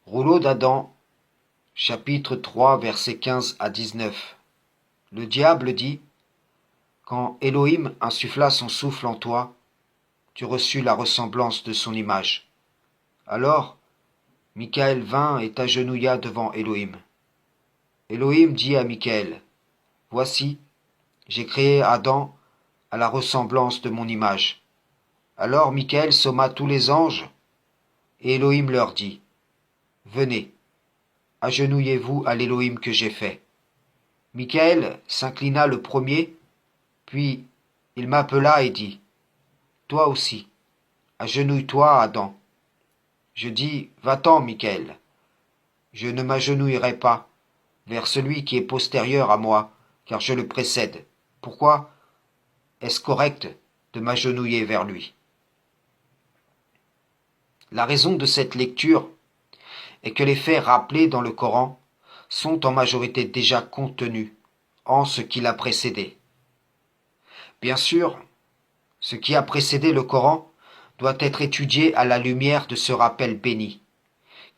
Rouleau d'Adam, chapitre 3, versets 15 à 19. Le diable dit, quand Elohim insuffla son souffle en toi, tu reçus la ressemblance de son image. Alors, Michaël vint et t'agenouilla devant Elohim. Elohim dit à Michaël, voici, j'ai créé Adam à la ressemblance de mon image. Alors Michaël somma tous les anges, et Elohim leur dit, venez, agenouillez-vous à l'Elohim que j'ai fait. Michaël s'inclina le premier, puis il m'appela et dit, toi aussi, agenouille-toi, Adam. Je dis, va-t'en, Michaël. Je ne m'agenouillerai pas vers celui qui est postérieur à moi, car je le précède. Pourquoi est-ce correct de m'agenouiller vers lui? La raison de cette lecture est que les faits rappelés dans le Coran sont en majorité déjà contenus en ce qui l'a précédé. Bien sûr, ce qui a précédé le Coran doit être étudié à la lumière de ce rappel béni,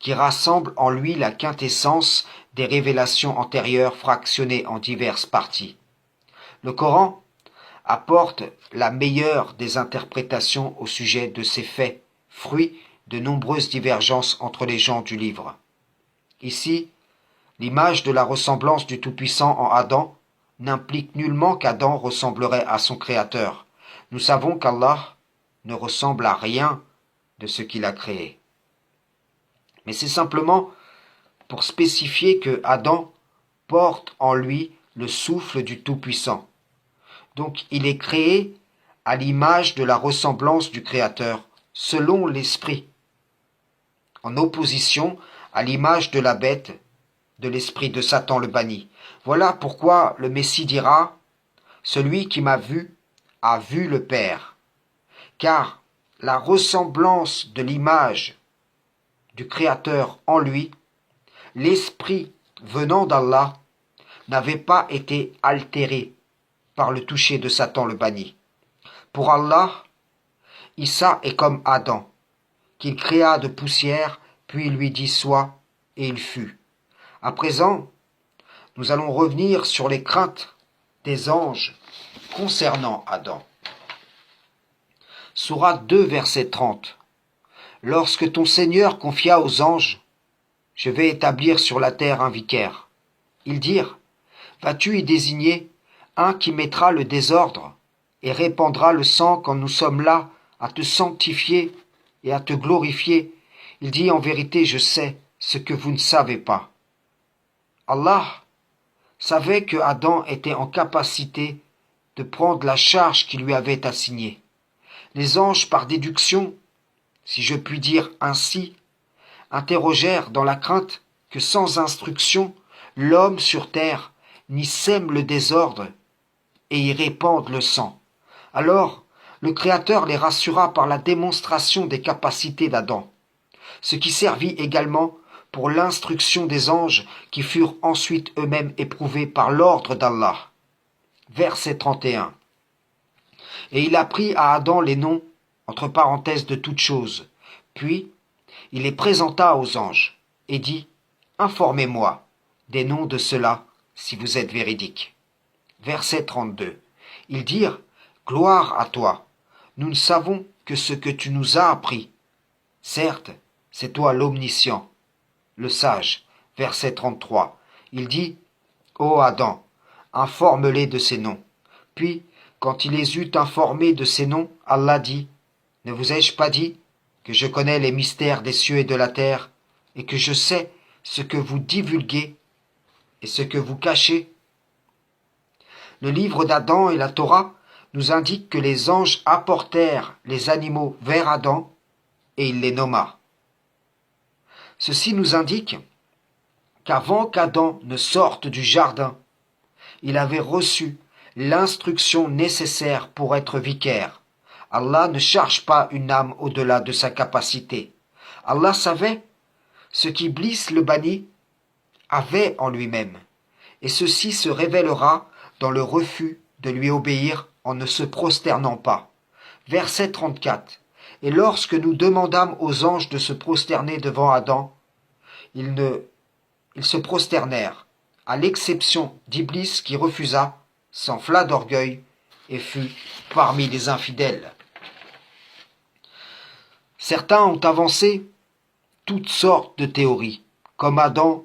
qui rassemble en lui la quintessence des révélations antérieures fractionnées en diverses parties. Le Coran apporte la meilleure des interprétations au sujet de ces faits, fruit de nombreuses divergences entre les gens du livre. Ici, l'image de la ressemblance du Tout-Puissant en Adam n'implique nullement qu'Adam ressemblerait à son Créateur. Nous savons qu'Allah ne ressemble à rien de ce qu'il a créé. Mais c'est simplement pour spécifier que Adam porte en lui le souffle du Tout-Puissant. Donc il est créé à l'image de la ressemblance du Créateur, selon l'esprit, en opposition à l'image de la bête, de l'esprit de Satan le banni. Voilà pourquoi le Messie dira, celui qui m'a vu a vu le Père. Car la ressemblance de l'image du Créateur en lui, l'esprit venant d'Allah, n'avait pas été altéré par le toucher de Satan le banni. Pour Allah, Issa est comme Adam, qu'il créa de poussière, puis il lui dit sois, et il fut. À présent, nous allons revenir sur les craintes des anges concernant Adam. Sourate 2, verset 30. Lorsque ton Seigneur confia aux anges, je vais établir sur la terre un vicaire. Ils dirent, vas-tu y désigner un qui mettra le désordre et répandra le sang quand nous sommes là à te sanctifier et à te glorifier? Il dit, en vérité, je sais ce que vous ne savez pas. Allah savait que Adam était en capacité de prendre la charge qui lui avait assignée. Les anges, par déduction, si je puis dire ainsi, interrogèrent dans la crainte que sans instruction, l'homme sur terre n'y sème le désordre et y répande le sang. Alors, le Créateur les rassura par la démonstration des capacités d'Adam, ce qui servit également pour l'instruction des anges qui furent ensuite eux-mêmes éprouvés par l'ordre d'Allah. Verset 31. Et il apprit à Adam les noms, entre parenthèses, de toutes choses. Puis, il les présenta aux anges et dit, informez-moi des noms de ceux-là si vous êtes véridiques. Verset 32. Ils dirent, gloire à toi, nous ne savons que ce que tu nous as appris. Certes, c'est toi l'omniscient, le sage. Verset 33. Il dit, ô Adam, informe-les de ces noms. Puis, quand il les eut informés de ces noms, Allah dit, ne vous ai-je pas dit que je connais les mystères des cieux et de la terre, et que je sais ce que vous divulguez et ce que vous cachez? Le livre d'Adam et la Torah nous indiquent que les anges apportèrent les animaux vers Adam, et il les nomma. Ceci nous indique qu'avant qu'Adam ne sorte du jardin, il avait reçu l'instruction nécessaire pour être vicaire. Allah ne charge pas une âme au-delà de sa capacité. Allah savait ce qu'Iblis le banni avait en lui-même, et ceci se révélera dans le refus de lui obéir en ne se prosternant pas. Verset 34. Et lorsque nous demandâmes aux anges de se prosterner devant Adam, Ils se prosternèrent, à l'exception d'Iblis qui refusa, s'enfla d'orgueil et fut parmi les infidèles. Certains ont avancé toutes sortes de théories, comme Adam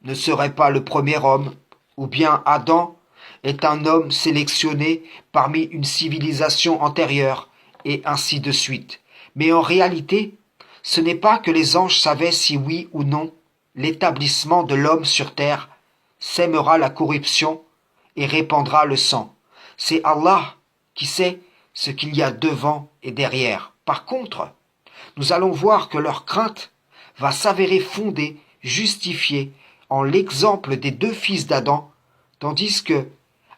ne serait pas le premier homme, ou bien Adam est un homme sélectionné parmi une civilisation antérieure, et ainsi de suite. Mais en réalité, ce n'est pas que les anges savaient si oui ou non l'établissement de l'homme sur terre sèmera la corruption et répandra le sang. C'est Allah qui sait ce qu'il y a devant et derrière. Par contre, nous allons voir que leur crainte va s'avérer fondée, justifiée en l'exemple des deux fils d'Adam, tandis que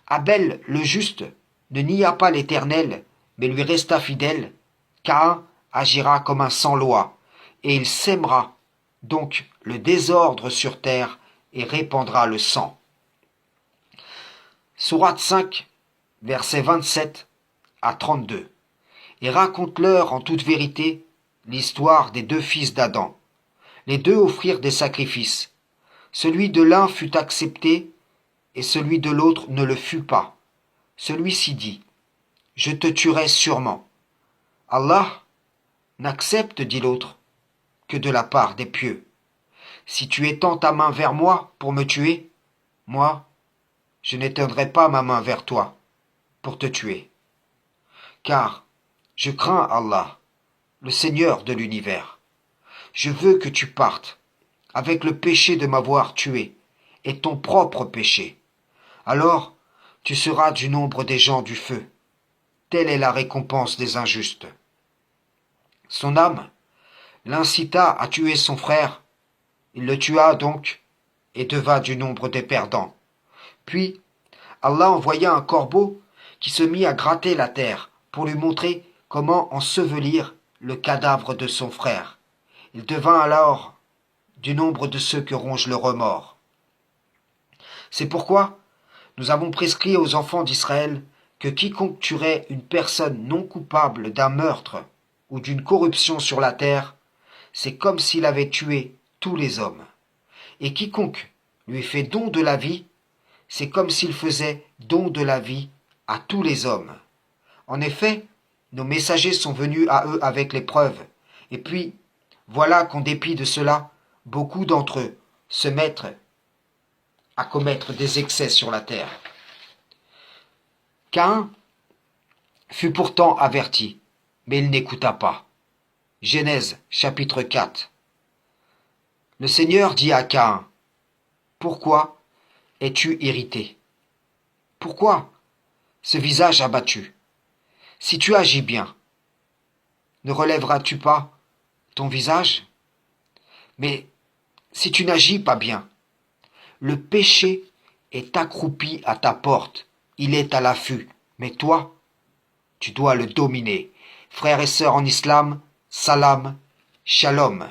Abel le juste ne nia pas l'Éternel, mais lui resta fidèle. Caïn agira comme un sans-loi, et il sèmera donc le désordre sur terre et répandra le sang. Sourate 5, versets 27 à 32. Et raconte-leur en toute vérité l'histoire des deux fils d'Adam. Les deux offrirent des sacrifices. Celui de l'un fut accepté et celui de l'autre ne le fut pas. Celui-ci dit, « Je te tuerai sûrement. » Allah n'accepte, dit l'autre, que de la part des pieux. Si tu étends ta main vers moi pour me tuer, moi, je n'étendrai pas ma main vers toi pour te tuer. Car je crains Allah, le Seigneur de l'univers. Je veux que tu partes avec le péché de m'avoir tué et ton propre péché. Alors tu seras du nombre des gens du feu. Telle est la récompense des injustes. Son âme l'incita à tuer son frère. Il le tua donc et devint du nombre des perdants. Puis Allah envoya un corbeau qui se mit à gratter la terre pour lui montrer comment ensevelir le cadavre de son frère. Il devint alors du nombre de ceux que ronge le remords. C'est pourquoi nous avons prescrit aux enfants d'Israël que quiconque tuerait une personne non coupable d'un meurtre ou d'une corruption sur la terre, c'est comme s'il avait tué tous les hommes. Et quiconque lui fait don de la vie, c'est comme s'il faisait don de la vie à tous les hommes. En effet, nos messagers sont venus à eux avec les preuves, et puis, voilà qu'en dépit de cela, beaucoup d'entre eux se mettent à commettre des excès sur la terre. Caïn fut pourtant averti, mais il n'écouta pas. Genèse chapitre 4. Le Seigneur dit à Caïn, « Pourquoi es-tu irrité? Pourquoi ce visage abattu? Si tu agis bien, ne relèveras-tu pas ton visage? Mais si tu n'agis pas bien, le péché est accroupi à ta porte, il est à l'affût, mais toi, tu dois le dominer. Frères et sœurs en islam, salam, shalom.